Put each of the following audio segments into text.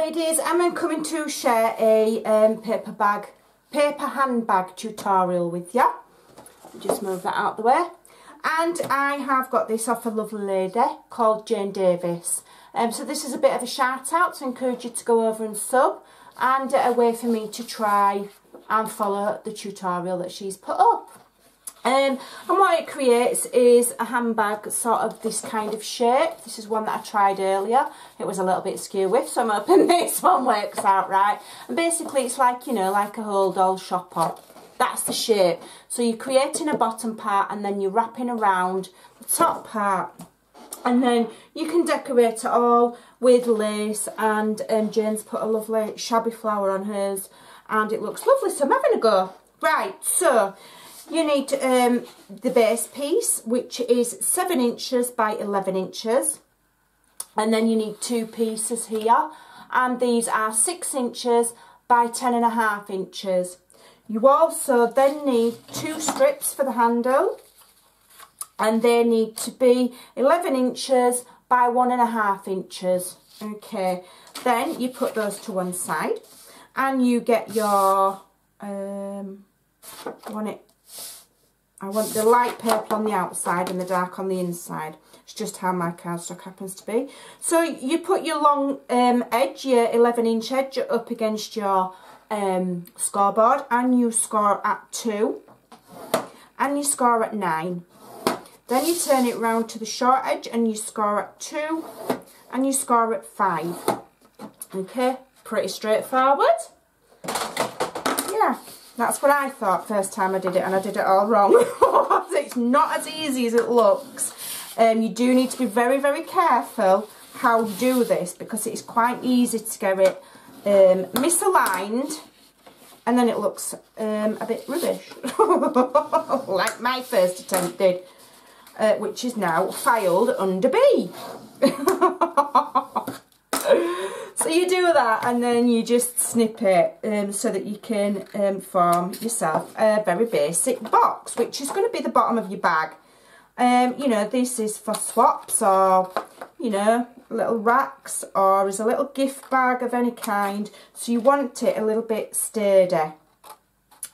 ladies, I'm coming to share a paper handbag tutorial with you. Just move that out the way. And I have got this off a lovely lady called Jayne Davies. So this is a bit of a shout out to encourage you to go over and sub, and a way for me to try and follow the tutorial that she's put up. And what it creates is a handbag sort of this kind of shape. This is one that I tried earlier. It was a little bit skew with, so I'm hoping this one works out right. And basically it's like, you know, like a hold all shopper. That's the shape. So you're creating a bottom part and then you're wrapping around the top part. And then you can decorate it all with lace, and Jayne's put a lovely shabby flower on hers and it looks lovely, so I'm having a go. Right, so you need the base piece, which is 7 inches by 11 inches. And then you need 2 pieces here. And these are 6 inches by 10.5 inches. You also then need 2 strips for the handle. And they need to be 11 inches by 1.5 inches. Okay, then you put those to one side. And you get your... I want the light purple on the outside and the dark on the inside. It's just how my cardstock happens to be. So you put your long edge, your 11-inch edge, up against your scoreboard, and you score at 2 and you score at 9. Then you turn it round to the short edge and you score at 2 and you score at 5. Okay, pretty straightforward. Yeah. That's what I thought first time I did it, and I did it all wrong. It's not as easy as it looks. You do need to be very, very careful how you do this, because it's quite easy to get it misaligned, and then it looks a bit rubbish. Like my first attempt did, which is now filed under B. So you do that, and then you just snip it so that you can form yourself a very basic box, which is going to be the bottom of your bag. You know, this is for swaps, or, you know, little racks, or as a little gift bag of any kind. So you want it a little bit sturdy.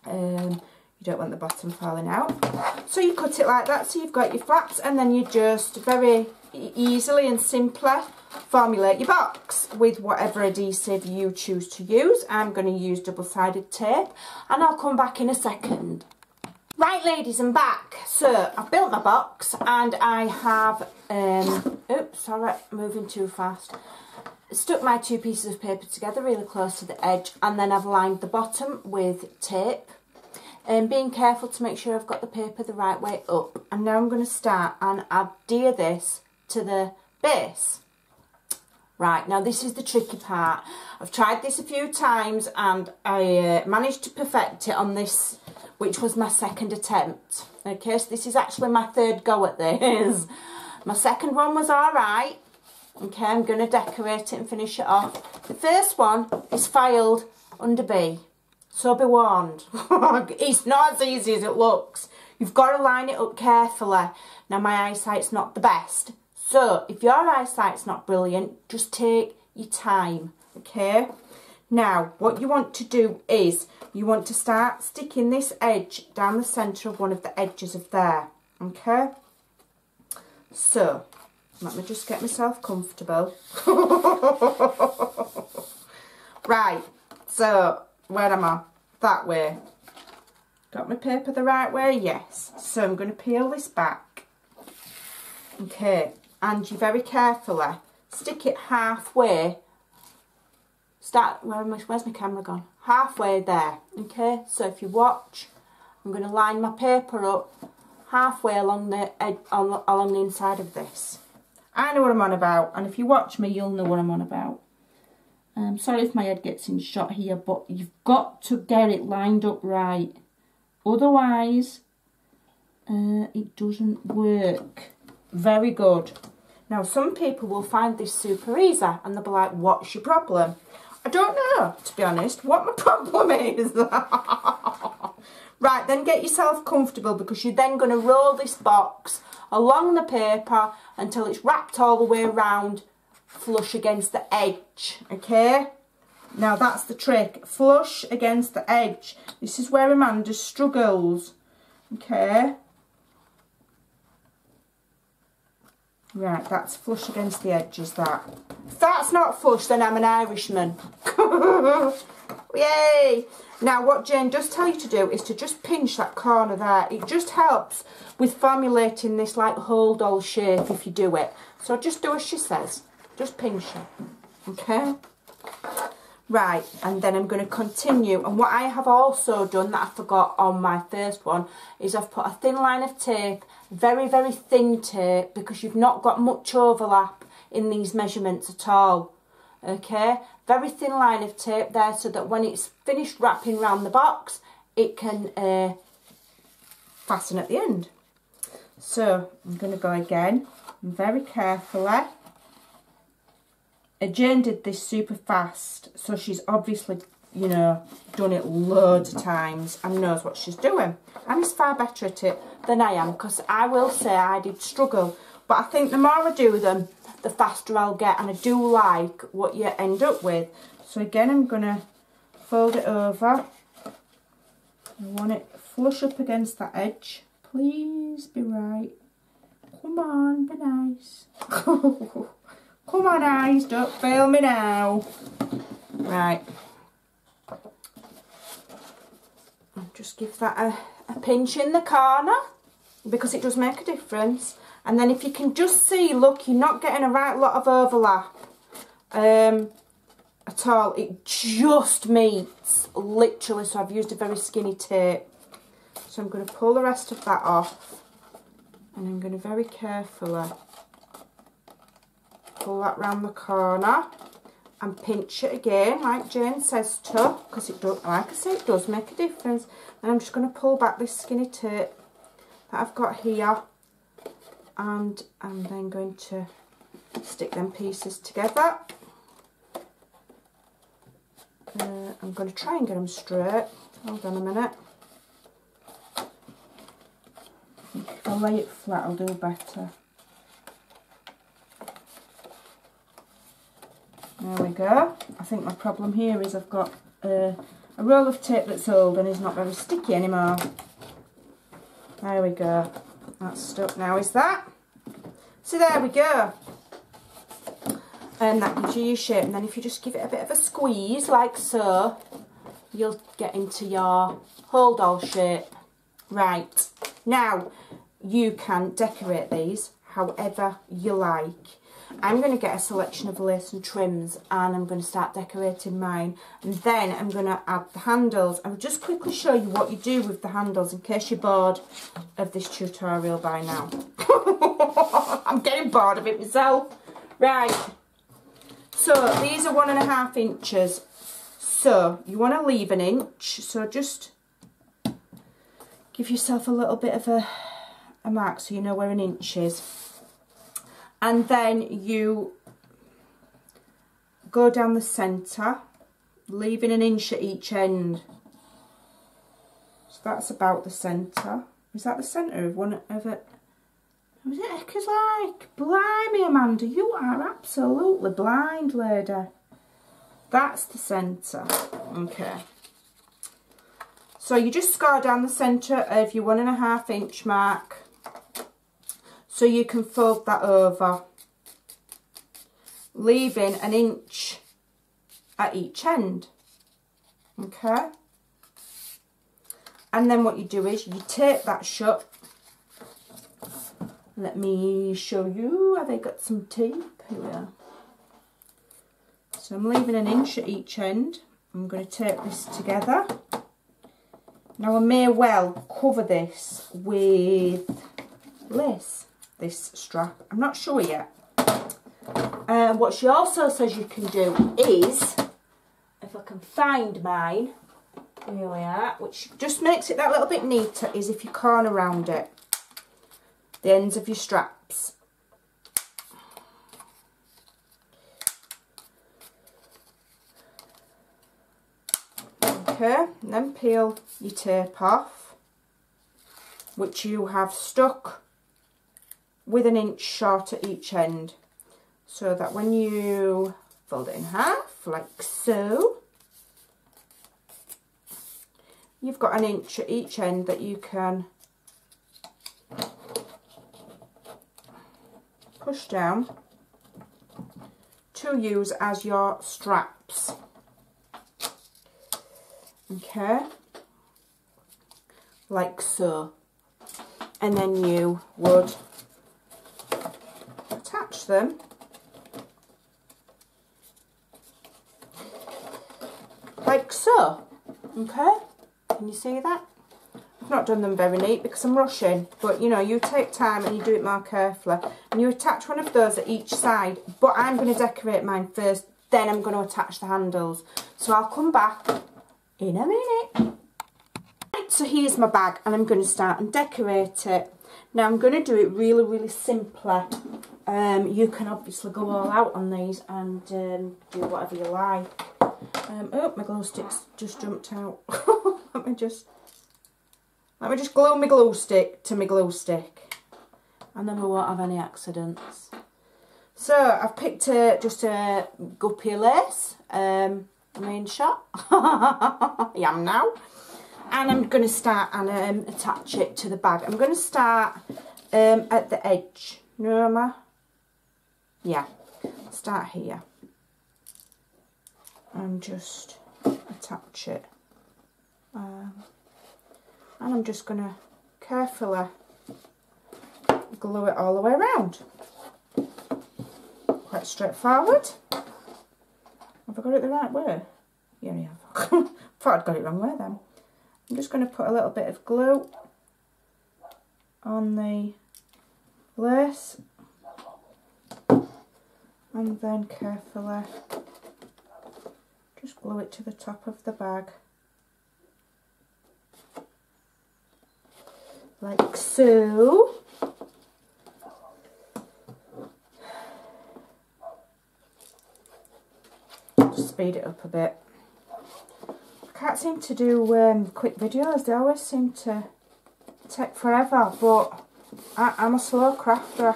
You don't want the bottom falling out. So you cut it like that, so you've got your flaps, and then you just very easily and simply formulate your box with whatever adhesive you choose to use. I'm going to use double-sided tape, and I'll come back in a second. Right, ladies, I'm back. So I've built my box, and I have oops, sorry, moving too fast. Stuck my 2 pieces of paper together really close to the edge, and then I've lined the bottom with tape, and being careful to make sure I've got the paper the right way up. And now I'm going to start and adhere this to the base. Right, now this is the tricky part. I've tried this a few times, and I managed to perfect it on this, which was my second attempt. Okay, so this is actually my 3rd go at this. My second one was alright. Okay, I'm going to decorate it and finish it off. The first one is filed under B, so be warned. It's not as easy as it looks. You've got to line it up carefully. Now my eyesight's not the best, so if your eyesight's not brilliant, just take your time, okay? Now, what you want to do is, you want to start sticking this edge down the centre of one of the edges of there, okay? So, let me just get myself comfortable. Right, so, where am I? That way. Got my paper the right way? Yes. So, I'm going to peel this back. Okay. And you very carefully stick it halfway. Where's my camera gone? Halfway there. Okay, so if you watch, I'm going to line my paper up halfway along the edge, along the inside of this. I know what I'm on about, and if you watch me, you'll know what I'm on about. Sorry if my head gets in shot here, but you've got to get it lined up right. Otherwise, it doesn't work. Very good. Now, some people will find this super easy, and they'll be like, what's your problem? I don't know, to be honest, what my problem is. Right, then get yourself comfortable, because you're then going to roll this box along the paper until it's wrapped all the way around, flush against the edge, okay? Now that's the trick, flush against the edge. This is where Amanda struggles, okay. Right, that's flush against the edge, is that? If that's not flush, then I'm an Irishman. Yay! Now what Jayne does tell you to do is to just pinch that corner there. It just helps with formulating this like hold all shape if you do it. So just do as she says. Just pinch it. Okay? Right, and then I'm going to continue. And what I have also done that I forgot on my first one is I've put a thin line of tape, very, very thin tape, because you've not got much overlap in these measurements at all. Okay, very thin line of tape there so that when it's finished wrapping around the box, it can fasten at the end. So I'm going to go again very carefully. Jayne did this super fast, so she's obviously, you know, done it loads of times and knows what she's doing. And is far better at it than I am, because I will say I did struggle. But I think the more I do them, the faster I'll get, and I do like what you end up with. So again, I'm going to fold it over. I want it flush up against that edge. Please be right. Come on, be nice. Come on, eyes, don't fail me now. Right. I'll just give that a pinch in the corner, because it does make a difference. And then if you can just see, look, you're not getting a right lot of overlap at all. It just meets, literally, so I've used a very skinny tape. So I'm going to pull the rest of that off, and I'm going to very carefully pull that round the corner and pinch it again, like Jayne says to, because it does, like I say, it does make a difference. And I'm just going to pull back this skinny tape that I've got here, and I'm then going to stick them pieces together. I'm going to try and get them straight. Hold on a minute. If I lay it flat, I'll do better. There we go. I think my problem here is I've got a roll of tape that's old and is not very sticky anymore. There we go. That's stuck now, is that? So there we go. And that gives you your shape. And then if you just give it a bit of a squeeze, like so, you'll get into your hold all shape. Right. Now, you can decorate these however you like. I'm going to get a selection of lace and trims, and I'm going to start decorating mine, and then I'm going to add the handles. I'll just quickly show you what you do with the handles in case you're bored of this tutorial by now. I'm getting bored of it myself. Right, so these are 1.5 inches, so you want to leave 1 inch, so just give yourself a little bit of a mark so you know where 1 inch is. And then you go down the centre, leaving 1 inch at each end. So that's about the centre. Is that the centre of one of it? Was it? Because like, blimey Amanda, you are absolutely blind, lady. That's the centre. Okay. So you just score down the centre of your 1.5 inch mark. So you can fold that over, leaving 1 inch at each end, okay? And then what you do is you tape that shut. Let me show you, have I got some tape? Here we are. So I'm leaving 1 inch at each end. I'm going to tape this together. Now I may well cover this with lace. This strap, I'm not sure yet. What she also says you can do is, if I can find mine, here we are, which just makes it that little bit neater, is if you corner around it, the ends of your straps. Okay, and then peel your tape off, which you have stuck with 1 inch short at each end, so that when you fold it in half, like so, you've got an inch at each end that you can push down to use as your straps. Okay, like so. And then you would attach them like so. Okay, can you see that? I've not done them very neat because I'm rushing, but you know, you take time and you do it more carefully, and you attach one of those at each side, but I'm going to decorate mine first, then I'm going to attach the handles. So I'll come back in a minute. Right, so here's my bag, and I'm going to start and decorate it. Now I'm going to do it really, really simply. You can obviously go all out on these and do whatever you like. Oh, my glue stick's just jumped out. Let me just glue my glue stick to my glue stick, and then we won't have any accidents. So I've picked just a guppy lace, main shot. Yam now. And I'm going to start and attach it to the bag. I'm going to start at the edge. No, ma? Yeah. Start here. And just attach it. And I'm just going to carefully glue it all the way around. Quite straightforward. Have I got it the right way? Yeah, I have. Thought I'd got it wrong way then. I'm just going to put a little bit of glue on the lace and then carefully just glue it to the top of the bag like so. Just speed it up a bit. I can't seem to do quick videos, they always seem to take forever, but I'm a slow crafter.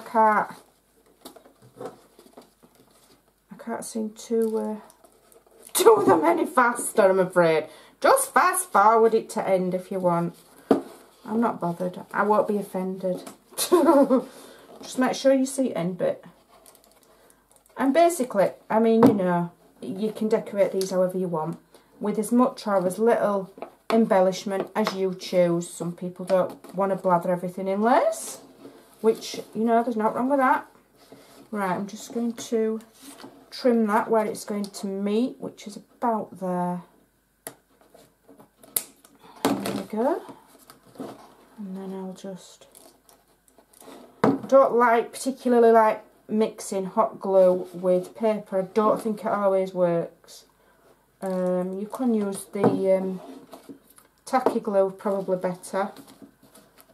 I can't seem to do them any faster, I'm afraid. Just fast forward it to end if you want. I'm not bothered, I won't be offended. Just make sure you see end bit. And basically, I mean, you know, you can decorate these however you want, with as much or as little embellishment as you choose. Some people don't want to blather everything in lace, which, you know, there's not wrong with that. Right, I'm just going to trim that where it's going to meet, which is about there. There we go. And then I'll just... don't particularly like mixing hot glue with paper. I don't think it always works. You can use the tacky glue probably better.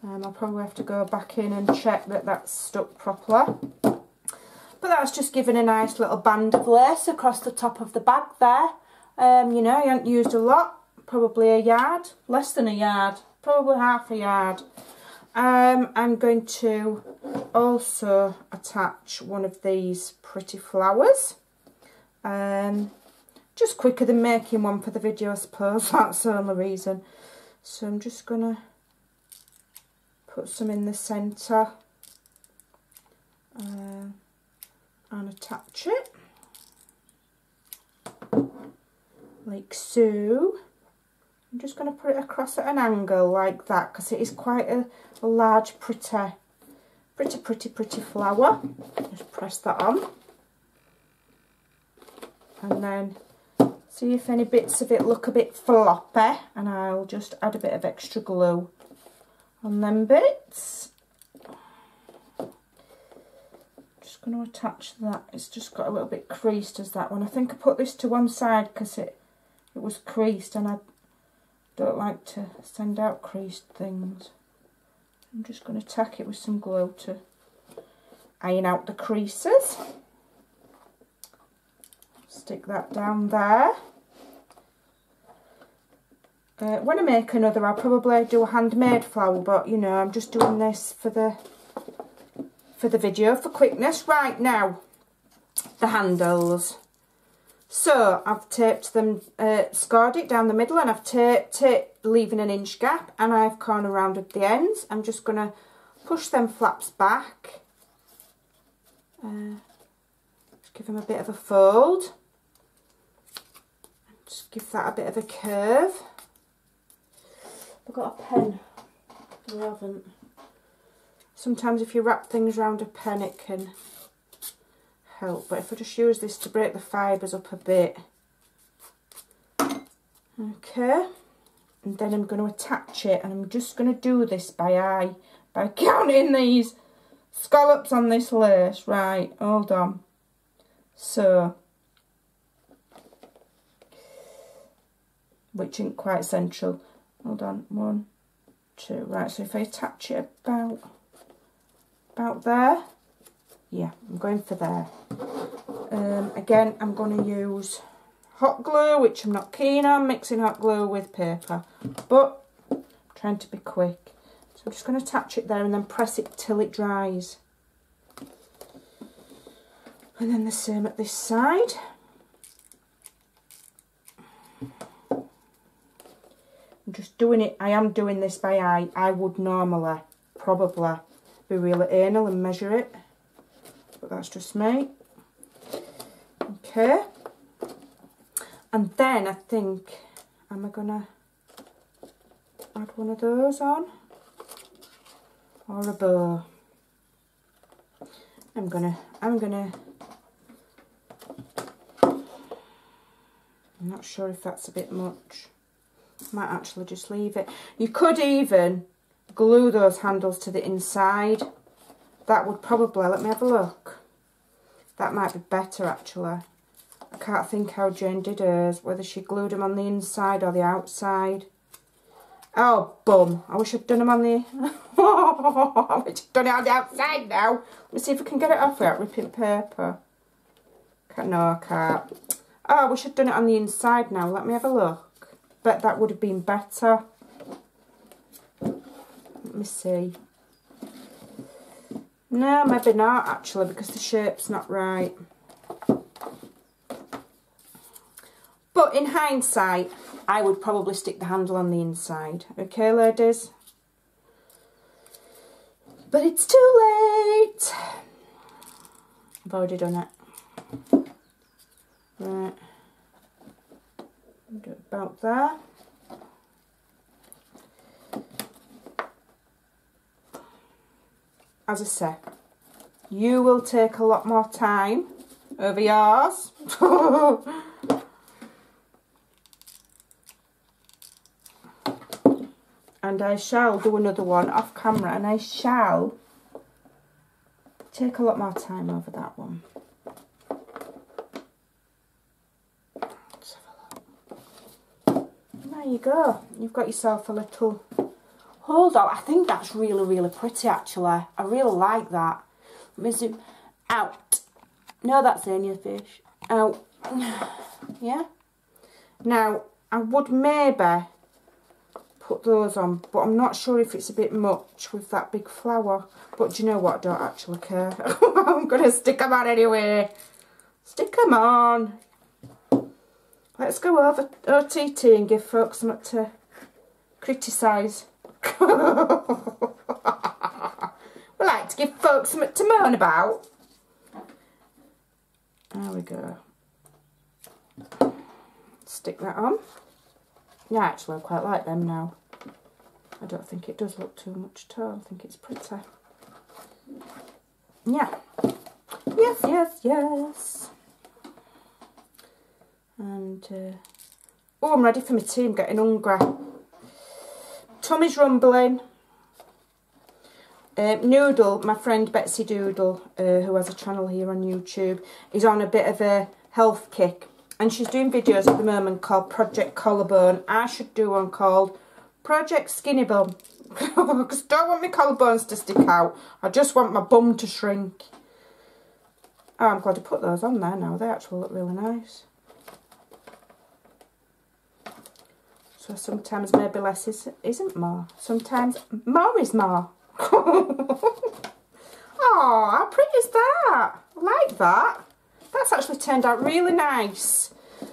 I'll probably have to go back in and check that that's stuck properly. But that's just giving a nice little band of lace across the top of the bag there. You know, you haven't used a lot, probably a yard, less than a yard, probably half a yard. I'm going to also attach one of these pretty flowers. Just quicker than making one for the video, I suppose, that's the only reason. So I'm just going to put some in the centre and attach it like so. I'm just going to put it across at an angle like that because it is quite a large, pretty flower. Just press that on and then see if any bits of it look a bit floppy, and I'll just add a bit of extra glue on them bits. Just going to attach that. It's just got a little bit creased as that one. I think I put this to one side because it was creased, and I don't like to send out creased things. I'm just going to tack it with some glue to iron out the creases. Stick that down there. When I make another, I'll probably do a handmade flower, but you know, I'm just doing this for the video, for quickness. Right, now, the handles. So I've taped them, scored it down the middle, and I've taped it, leaving an inch gap, and I've corner rounded the ends. I'm just going to push them flaps back. Just give them a bit of a fold. Just give that a bit of a curve. I've got a pen. I haven't. Sometimes if you wrap things around a pen it can help, but if I just use this to break the fibres up a bit. Okay, and then I'm going to attach it, and I'm just going to do this by eye, by counting these scallops on this lace. Right, hold on. So, which isn't quite essential. Hold on, 1, 2, right, so if I attach it about there, yeah, I'm going for there. Again, I'm going to use hot glue, which I'm not keen on, mixing hot glue with paper, but I'm trying to be quick. So I'm just going to attach it there and then press it till it dries. And then the same at this side. I'm just doing it, I am doing this by eye. I would normally, probably, be real anal and measure it, but that's just me. Okay, and then I think, am I gonna add one of those on, or a bow? I'm not sure if that's a bit much. Might actually just leave it. You could even glue those handles to the inside. That would probably, let me have a look. That might be better actually. I can't think how Jayne did hers, whether she glued them on the inside or the outside. Oh, bum. I wish I'd done them on the... I wish I'd done it on the outside now. Let me see if I can get it off without ripping paper. No, I can't. Oh, I wish I'd done it on the inside now. Let me have a look. Bet that would have been better. Let me see. No, maybe not actually, because the shape's not right. But in hindsight, I would probably stick the handle on the inside. Okay, ladies? But it's too late. I've already done it. Right. Do it about there. As I say, you will take a lot more time over yours. And I shall do another one off camera, and I shall take a lot more time over that one. Let's have a look. There you go. You've got yourself a little... Hold on, I think that's really, really pretty actually. I really like that. Let me zoom out. No, that's in your fish. Out. Yeah. Now, I would maybe put those on, but I'm not sure if it's a bit much with that big flower. But do you know what? I don't actually care. I'm going to stick them on anyway. Stick them on. Let's go over OTT and give folks something to criticise. We like to give folks something to moan about. There we go. Stick that on. Yeah, actually I quite like them now. I don't think it does look too much at all. I think it's pretty. Yeah. Yes, yes, yes. And, oh, I'm ready for my tea. I'm getting hungry. Tummy's rumbling. Noodle, my friend Betsy Doodle, who has a channel here on YouTube, is on a bit of a health kick. And she's doing videos at the moment called Project Collarbone. I should do one called Project Skinny Bum. Because I don't want my collarbones to stick out. I just want my bum to shrink. Oh, I'm glad I put those on there now. They actually look really nice. So sometimes maybe less isn't more. Sometimes more is more. Oh, how pretty is that? I like that. That's actually turned out really nice.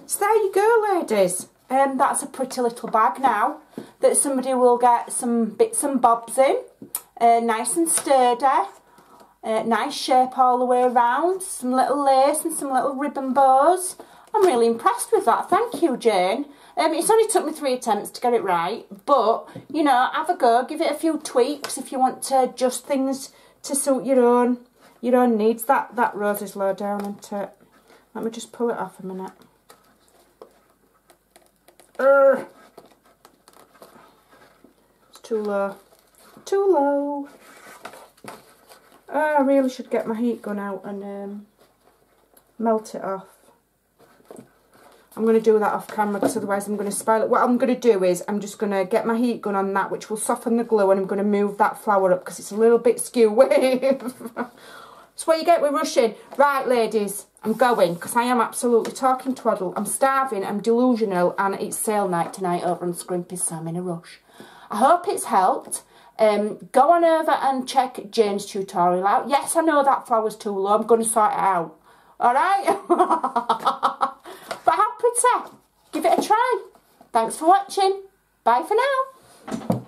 So there you go, ladies. That's a pretty little bag now that somebody will get some bits and bobs in. Nice and sturdy. Nice shape all the way around. Some little lace and some little ribbon bows. I'm really impressed with that. Thank you, Jane. It's only took me 3 attempts to get it right. But, you know, have a go. Give it a few tweaks if you want to adjust things to suit your own needs. That rose is low down, isn't it? Let me just pull it off a minute. It's too low. Too low. I really should get my heat gun out and melt it off. I'm going to do that off camera because otherwise I'm going to spoil it. What I'm going to do is I'm just going to get my heat gun on that, which will soften the glue, and I'm going to move that flower up because it's a little bit skew. That's what you get with rushing. Right, ladies, I'm going because I am absolutely talking twaddle. I'm starving, I'm delusional, and it's sale night tonight over on Scrimpy's, so I'm in a rush. I hope it's helped. Go on over and check Jayne's tutorial out. Yes, I know that flower's too low. I'm going to sort it out. Alright? But how pretty. Give it a try. Thanks for watching. Bye for now.